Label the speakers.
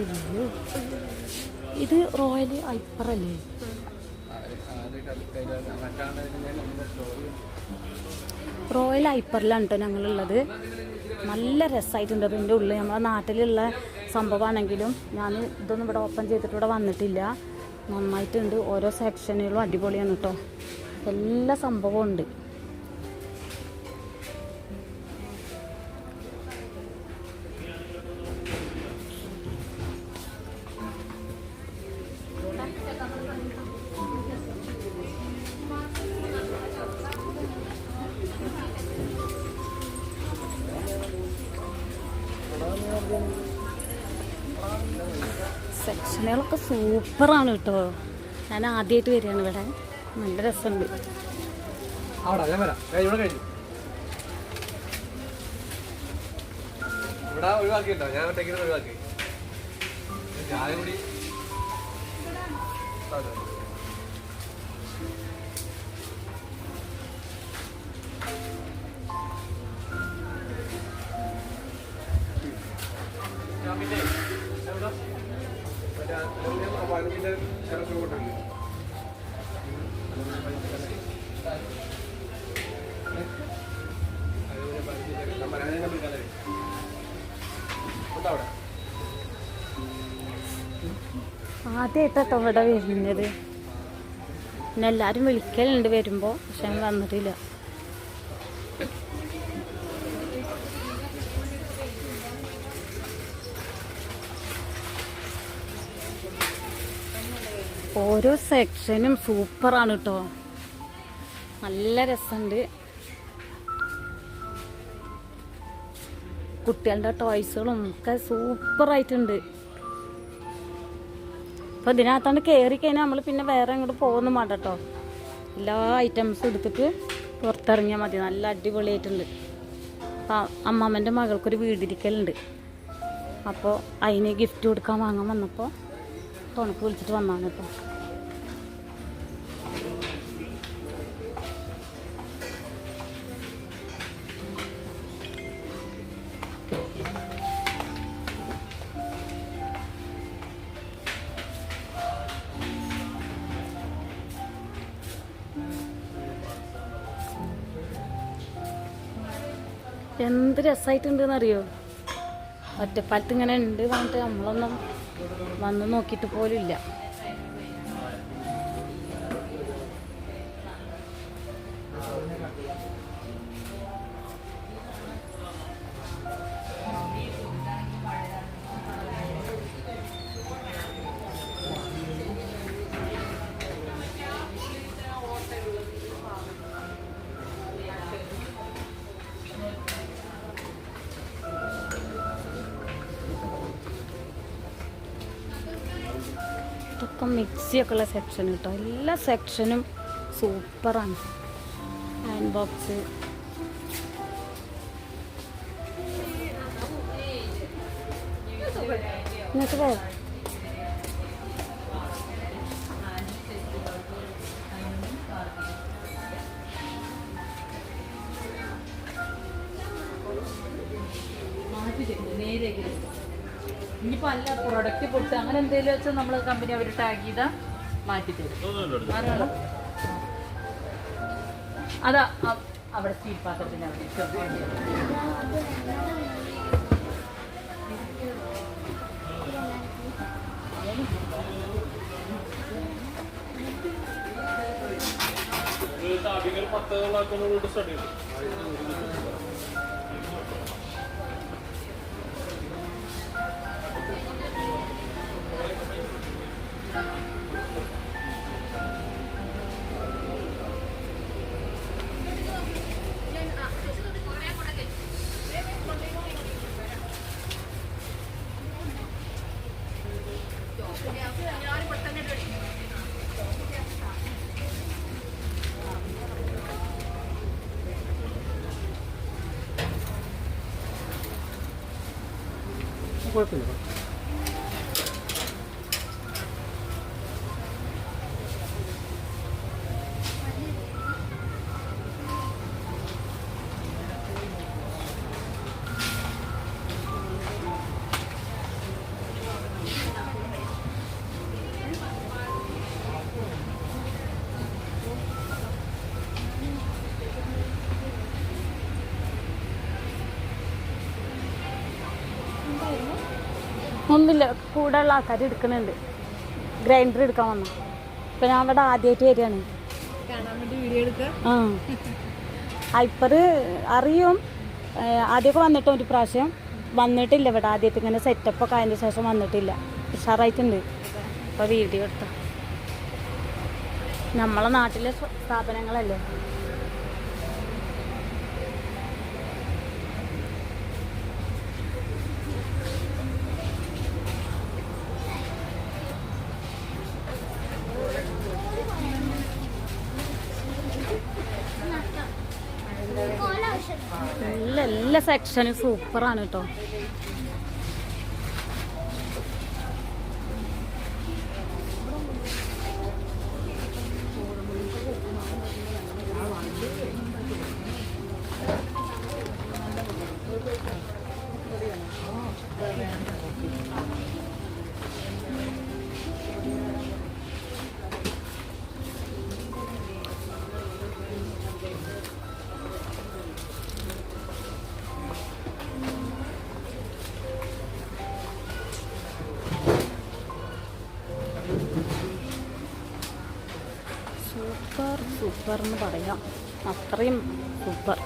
Speaker 1: അയ്യോ, ഇത് റോയൽ ഐപ്പർ അല്ലേ? റോയൽ ഐപ്പറിലാണ് കേട്ടോ ഞങ്ങളുള്ളത്. നല്ല രസമായിട്ടുണ്ട്. അതിൻ്റെ ഉള്ളിൽ നമ്മളെ നാട്ടിലുള്ള സംഭവമാണെങ്കിലും ഞാൻ ഇതൊന്നും ഇവിടെ ഓപ്പൺ ചെയ്തിട്ട് ഇവിടെ വന്നിട്ടില്ല. നന്നായിട്ടുണ്ട്. ഓരോ സെക്ഷനുകളും അടിപൊളിയാണ് കേട്ടോ. എല്ലാ സംഭവവും ഉണ്ട്. സെക്ഷനുകളൊക്കെ സൂപ്പറാണ് കേട്ടോ. ഞാൻ ആദ്യമായിട്ട് വരികയാണ് ഇവിടെ. നല്ല രസമുണ്ട്. ആദ്യമായിട്ടോ ഇവിടെ വരുന്നത്. പിന്നെ എല്ലാവരും വിളിക്കലുണ്ട് വരുമ്പോൾ, പക്ഷെ ഞാൻ വന്നിട്ടില്ല. ഓരോ സെക്ഷനും സൂപ്പറാണ് കേട്ടോ. നല്ല രസമുണ്ട്. കുട്ടികളുടെ ടോയ്സുകളും ഒക്കെ സൂപ്പറായിട്ടുണ്ട്. അപ്പോൾ ഇതിനകത്താണ്ട് കയറി കഴിഞ്ഞാൽ നമ്മൾ പിന്നെ വേറെ അങ്ങോട്ട് പോകുന്നു വേണ്ട കേട്ടോ. എല്ലാ ഐറ്റംസും എടുത്തിട്ട് പുറത്തിറങ്ങിയാൽ മതി. നല്ല അടിപൊളിയായിട്ടുണ്ട്. അപ്പോൾ അമ്മാമ്മൻ്റെ മകൾക്കൊരു വീടിരിക്കലുണ്ട്. അപ്പോൾ അതിന് ഗിഫ്റ്റ് കൊടുക്കാൻ വാങ്ങാൻ വന്നപ്പോൾ തുണക്ക് വിളിച്ചിട്ട് വന്നാണ് കേട്ടോ. എന്ത് രസമായിട്ടുണ്ടെന്ന് അറിയോ. ഒറ്റപ്പാലത്ത് ഇങ്ങനെ ഉണ്ട് പറഞ്ഞിട്ട് നമ്മളൊന്നും വന്ന് നോക്കിയിട്ട് പോലും ഇല്ല. ഇതൊക്കെ മിക്സിയൊക്കെ ഉള്ള സെക്ഷൻ കേട്ടോ. എല്ലാ സെക്ഷനും സൂപ്പറാണ്. ഹാൻഡ് ബോക്സ്, ഇങ്ങോട്ട് പോ. ഇനിയിപ്പോൾ അല്ല പ്രൊഡക്റ്റ് പൊട്ട് അങ്ങനെ എന്തെങ്കിലും വെച്ചാൽ നമ്മൾ കമ്പനി അവർ ടാഗ് ചെയ്താൽ മാറ്റിത്തരും. ആരാണ് അതാ അവിടെ സ്റ്റീൽ പാത്രത്തിൻ്റെ അവിടെ സ്റ്റഡി കുഴപ്പമില്ല. ഒന്നുമില്ല, കൂടെ ഉള്ള ആൾക്കാർ എടുക്കുന്നുണ്ട്. ഗ്രൈൻഡർ എടുക്കാൻ വന്നു. ഇപ്പം ഞാൻ അവിടെ ആദ്യമായിട്ട് വരികയാണ്. ആ, ഹൈപ്പർ അറിയും. ആദ്യമൊക്കെ വന്നിട്ട് ഒരു പ്രാവശ്യം വന്നിട്ടില്ല ഇവിടെ. ആദ്യമായിട്ട് ഇങ്ങനെ സെറ്റപ്പൊക്കെ അതിന് ശേഷം വന്നിട്ടില്ല. ഉഷാറായിട്ടുണ്ട്. അപ്പോൾ വീഡിയോ എടുത്ത നമ്മളെ നാട്ടിലെ സ്ഥാപനങ്ങളല്ലേ. എല്ലാ സെക്ഷനും സൂപ്പറാണ് കേട്ടോ. സൂപ്പർ സൂപ്പർ എന്ന് പറയാം, അത്രയും സൂപ്പർ.